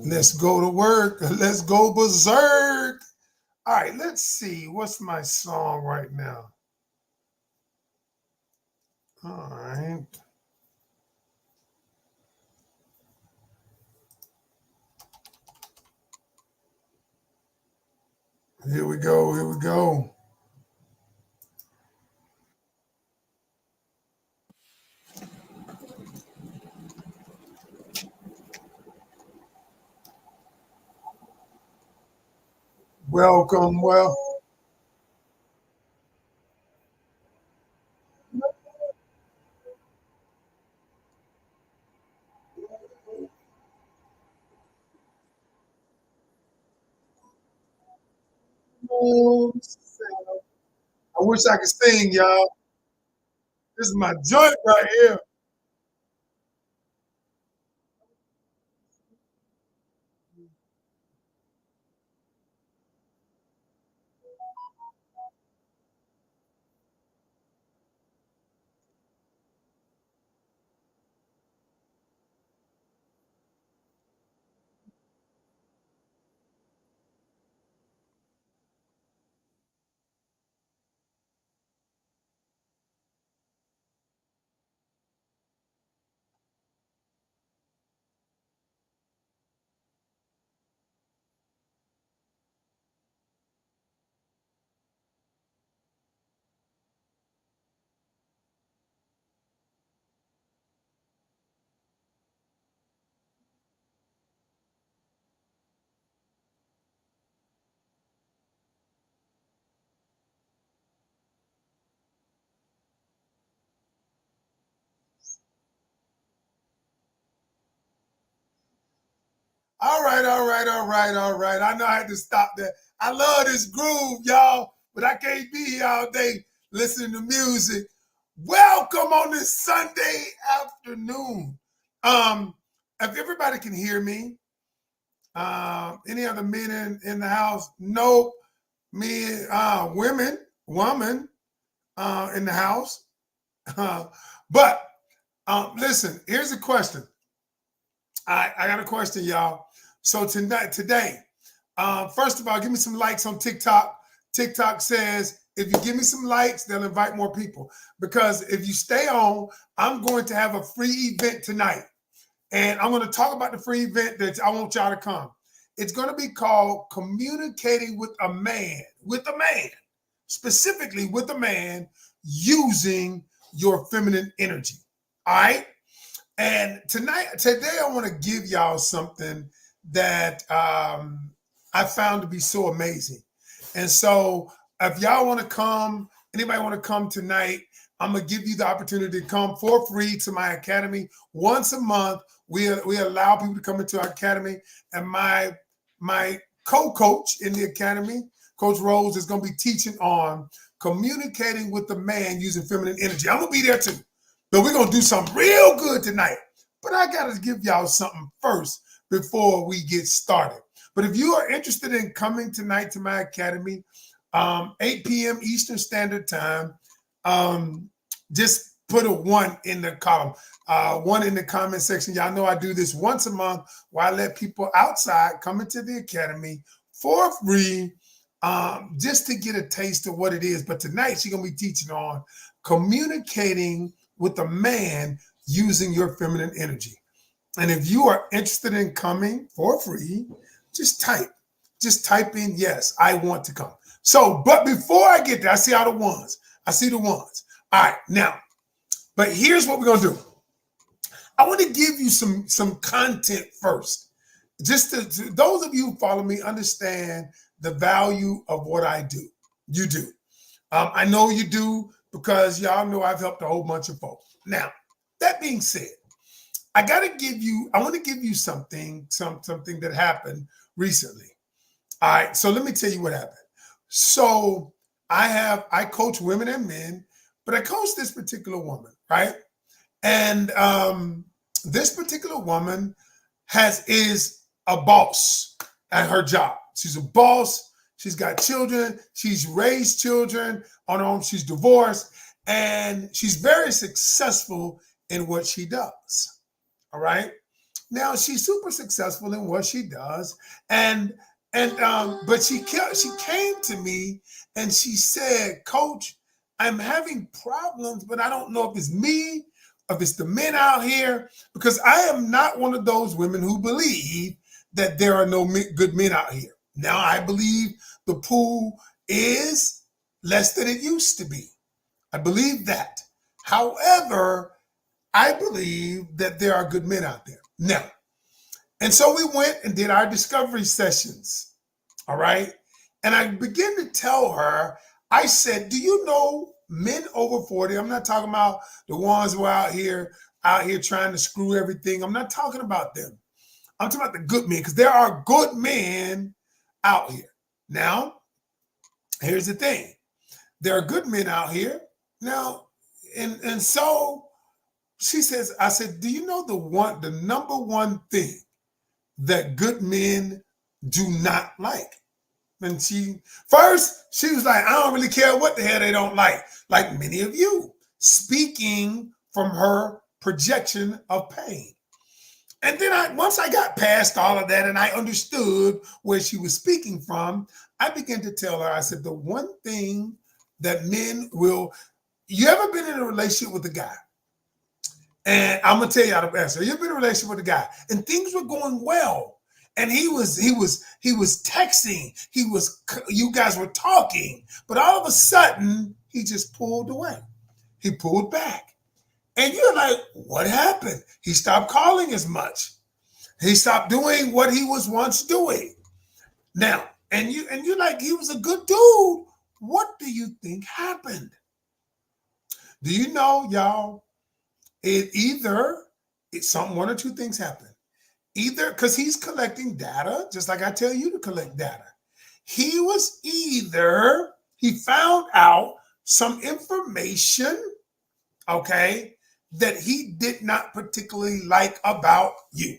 Let's go to work. Let's go berserk. All right, let's see. What's my song right now? All right. Here we go. Here we go. Welcome. Well, I wish I could sing, y'all. This is my joint right here. All right, all right, all right, all right. I know I had to stop that. I love this groove, y'all, but I can't be here all day listening to music. Welcome on this Sunday afternoon. Um, if everybody can hear me, any other men in the house? Nope. Me, woman in the house. But listen, here's a question. I got a question, y'all. So today, first of all, give me some likes on TikTok. TikTok says if you give me some likes, they'll invite more people. Because if you stay on, I'm going to have a free event tonight. And I'm going to talk about the free event that I want y'all to come. It's going to be called Communicating with a man, specifically with a man using your feminine energy. All right. And today, I want to give y'all something that I found to be so amazing. And so, if y'all want to come, anybody want to come tonight, I'm gonna give you the opportunity to come for free to my academy once a month. We allow people to come into our academy, and my co-coach in the academy, Coach Rose, is gonna be teaching on communicating with the man using feminine energy. I'm gonna be there too. But we're gonna do something real good tonight. But I gotta give y'all something first before we get started. But if you are interested in coming tonight to my academy, 8 p.m. Eastern Standard Time, just put a one in the column, one in the comment section. Y'all know I do this once a month where I let people outside come into the academy for free, just to get a taste of what it is. But tonight she's gonna be teaching on communicating with a man using your feminine energy. And if you are interested in coming for free, just type in yes, I want to come. So, but before I get there, I see all the ones. I see the ones. All right, now, but here's what we're gonna do. I want to give you some content first. Just to those of you who follow me understand the value of what I do. You do. I know you do because y'all know I've helped a whole bunch of folks. Now, that being said, I want to give you something that happened recently. All right, so let me tell you what happened. So I coach women and men, but I coach this particular woman, right? And this particular woman is a boss at her job. She's a boss. She's got children. She's raised children on her own. She's divorced, and she's very successful in what she does. All right. Now she's super successful in what she does, and but she came to me and she said, "Coach, I'm having problems, but I don't know if it's me, if it's the men out here, because I am not one of those women who believe that there are no good men out here. Now I believe the pool is less than it used to be. I believe that. However, I believe that there are good men out there now." And so we went and did our discovery sessions. All right. And I began to tell her, I said, "Do you know men over 40? I'm not talking about the ones who are out here trying to screw everything. I'm not talking about them. I'm talking about the good men, because there are good men out here. Now, here's the thing. There are good men out here. Now, and so she says, I said, "Do you know the number one thing that good men do not like?" And she was like, "I don't really care what the hell they don't like many of you," speaking from her projection of pain. And then once I got past all of that and I understood where she was speaking from, I began to tell her, I said, the one thing that men will, you ever been in a relationship with a guy? And I'm gonna tell you how to answer. You've been in a relationship with a guy and things were going well. And he was texting, you guys were talking, but all of a sudden he just pulled away. He pulled back. And you're like, what happened? He stopped calling as much. He stopped doing what he was once doing. Now, and you're like, he was a good dude. What do you think happened? Do you know, y'all? One or two things happened. Either because he's collecting data, just like I tell you to collect data. He found out some information, okay, that he did not particularly like about you.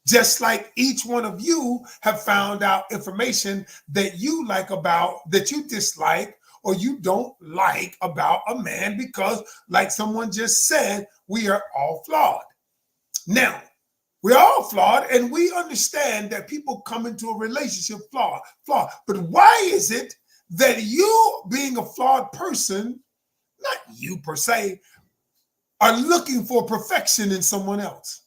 Just like each one of you have found out information that you dislike or you don't like about a man, because like someone just said, we are all flawed. Now, we're all flawed, and we understand that people come into a relationship flawed. But why is it that you, being a flawed person, not you per se, are looking for perfection in someone else?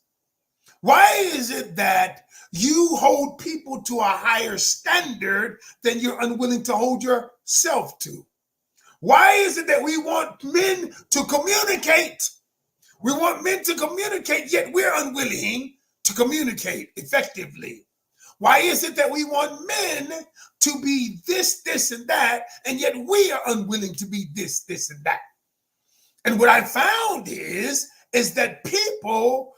Why is it that you hold people to a higher standard than you're unwilling to hold yourself to? Why is it that we want men to communicate? We want men to communicate, yet we're unwilling to communicate effectively. Why is it that we want men to be this, and that, and yet we are unwilling to be this, and that? And what I found is that people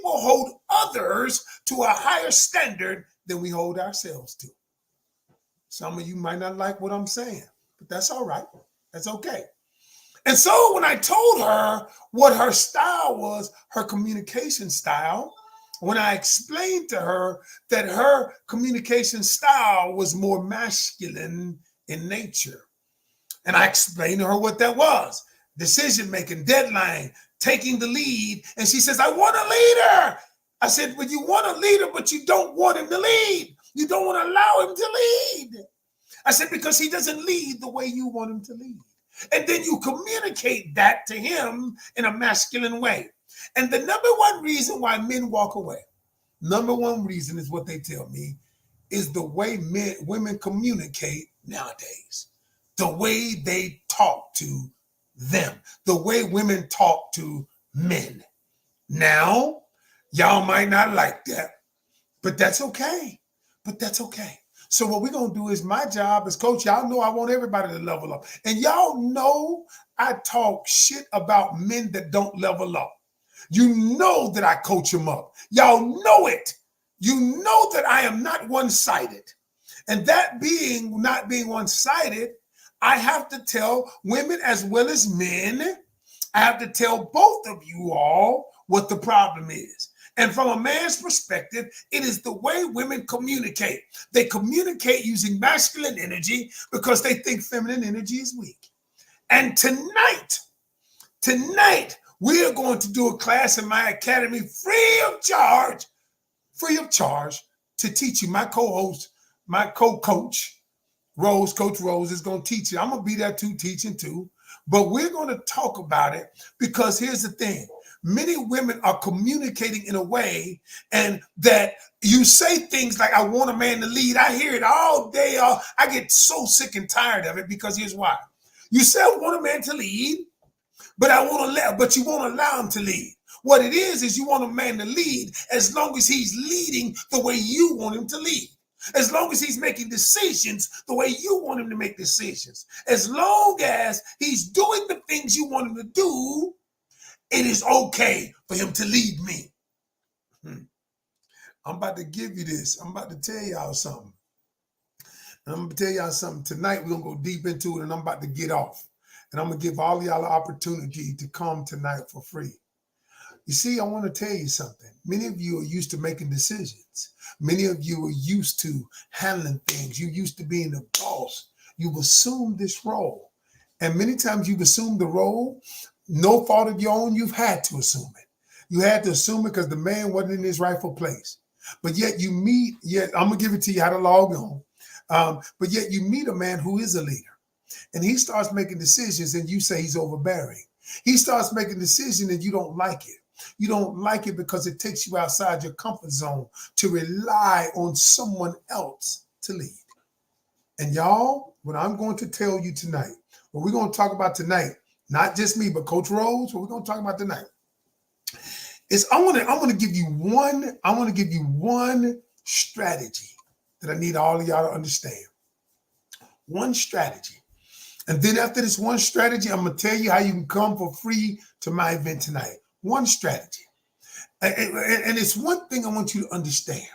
hold others to a higher standard than we hold ourselves to. Some of you might not like what I'm saying, but that's all right. That's okay. And so when I told her what her style was, her communication style, when I explained to her that her communication style was more masculine in nature, and I explained to her what that was: decision-making, deadline, taking the lead. And she says, "I want a leader." I said, "Well, you want a leader, but you don't want him to lead. You don't want to allow him to lead." I said, "Because he doesn't lead the way you want him to lead. And then you communicate that to him in a masculine way." And the number one reason why men walk away, number one reason is what they tell me, is the way women communicate nowadays. The way they talk to them. The way women talk to men. Now, y'all might not like that, but that's okay. So what we're going to do is, my job as coach, y'all know I want everybody to level up. And y'all know I talk shit about men that don't level up. You know that I coach them up. Y'all know it. You know that I am not one-sided. And that being not being one-sided, I have to tell women as well as men, I have to tell both of you all what the problem is. And from a man's perspective, it is the way women communicate. They communicate using masculine energy because they think feminine energy is weak. And tonight, We are going to do a class in my academy free of charge, to teach you. My co-host, my co-coach, Coach Rose, is going to teach you. I'm going to be there too, teaching too. But we're going to talk about it because here's the thing. Many women are communicating in a way and that you say things like, I want a man to lead. I hear it all day. I get so sick and tired of it because here's why. You say, I want a man to lead, but you won't allow him to lead. What it is you want a man to lead as long as he's leading the way you want him to lead. As long as he's making decisions the way you want him to make decisions. As long as he's doing the things you want him to do, it is okay for him to lead me. I'm about to give you this. I'm about to tell y'all something. And I'm going to tell y'all something. Tonight, we're going to go deep into it, and I'm about to get off. And I'm going to give all y'all an opportunity to come tonight for free. You see, I want to tell you something. Many of you are used to making decisions. Many of you are used to handling things. You're used to being the boss. You've assumed this role. And many times you've assumed the role, no fault of your own, you've had to assume it. You had to assume it because the man wasn't in his rightful place. But yet I'm going to give it to you how to log on. But yet you meet a man who is a leader. And he starts making decisions and you say he's overbearing. He starts making decisions and you don't like it. You don't like it because it takes you outside your comfort zone to rely on someone else to lead. And y'all, what I'm going to tell you tonight, what we're going to talk about tonight, not just me, but Coach Rose, what we're going to talk about tonight is I want to give you one strategy that I need all of y'all to understand. One strategy. And then after this one strategy, I'm going to tell you how you can come for free to my event tonight. One strategy. And it's one thing I want you to understand.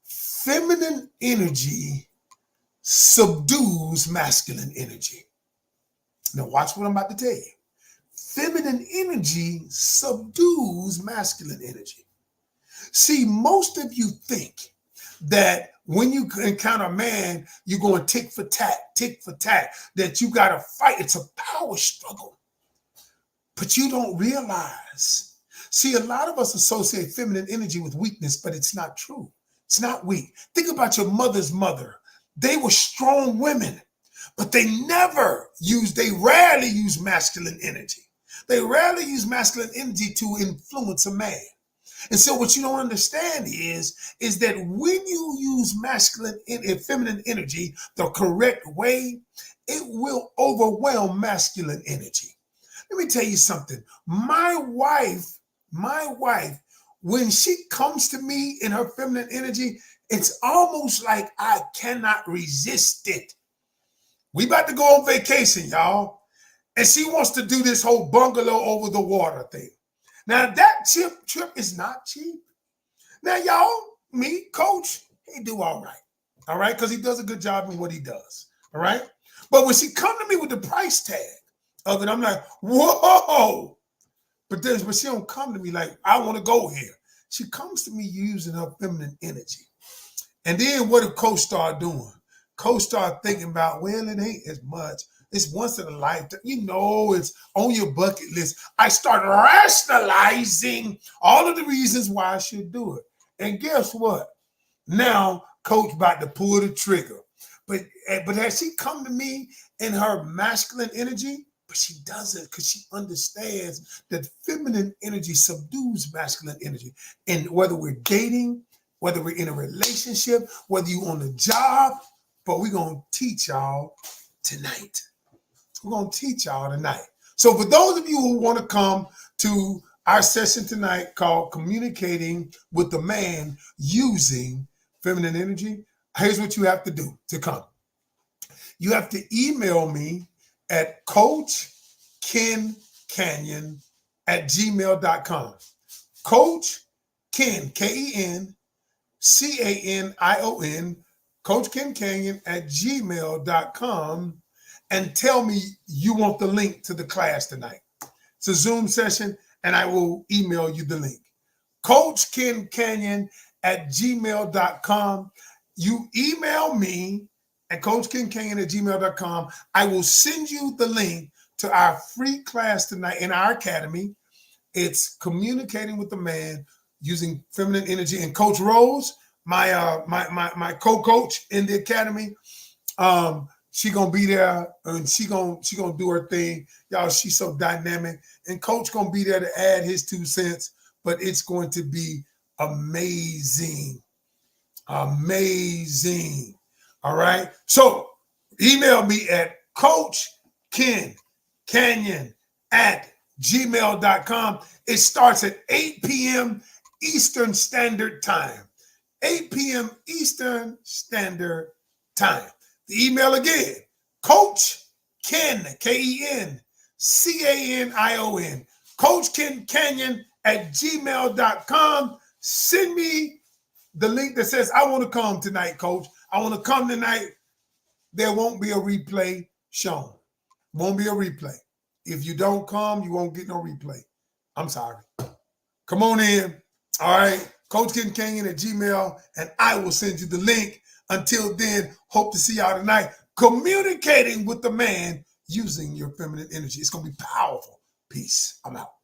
Feminine energy subdues masculine energy. Now watch what I'm about to tell you. Feminine energy subdues masculine energy. See, most of you think that when you encounter a man, you're going tick for tat, that you got to fight. It's a power struggle. But you don't realize. See, a lot of us associate feminine energy with weakness, but it's not true. It's not weak. Think about your mother's mother. They were strong women, but they rarely use masculine energy. They rarely use masculine energy to influence a man. And so what you don't understand is that when you use masculine and feminine energy the correct way, it will overwhelm masculine energy. Let me tell you something. My wife, when she comes to me in her feminine energy, it's almost like I cannot resist it. We about to go on vacation, y'all. And she wants to do this whole bungalow over the water thing. Now, that trip is not cheap. Now, y'all, me, Coach, he do all right, because he does a good job in what he does, all right? But when she come to me with the price tag of it, I'm like, whoa! But she don't come to me like, I want to go here. She comes to me using her feminine energy. And then what did Coach start doing? Coach start thinking about, well, it ain't as much. It's once in a lifetime. It's on your bucket list. I start rationalizing all of the reasons why I should do it. And guess what? Now, Coach about to pull the trigger. But has she come to me in her masculine energy? But she doesn't, because she understands that feminine energy subdues masculine energy. And whether we're dating, whether we're in a relationship, whether you're on a job, but we're going to teach y'all tonight. We're going to teach y'all tonight. So for those of you who want to come to our session tonight called Communicating with the Man Using Feminine Energy, here's what you have to do to come. You have to email me at coachkencanion@gmail.com. Coach Ken, Kencanion, coachkencanion@gmail.com, and tell me you want the link to the class tonight. It's a Zoom session, and I will email you the link. coachkencanion@gmail.com. You email me at coachkencanion@gmail.com. I will send you the link to our free class tonight in our academy. It's communicating with the man using feminine energy. And Coach Rose, my co-coach in the academy, she gonna be there and she gonna do her thing. Y'all, she's so dynamic. And Coach gonna be there to add his 2 cents, but it's going to be amazing. Amazing. All right. So email me at coachkencanion@gmail.com. It starts at 8 p.m. Eastern Standard Time. 8 p.m. Eastern Standard Time. The email again, Coach Ken, KenCanion, Coach Ken Canion @gmail.com. Send me the link that says, I want to come tonight, Coach. I want to come tonight. There won't be a replay shown. Won't be a replay. If you don't come, you won't get no replay. I'm sorry. Come on in. All right. Coach Ken Canion @gmail, and I will send you the link. Until then, hope to see y'all tonight. Communicating with the man using your feminine energy. It's going to be powerful. Peace. I'm out.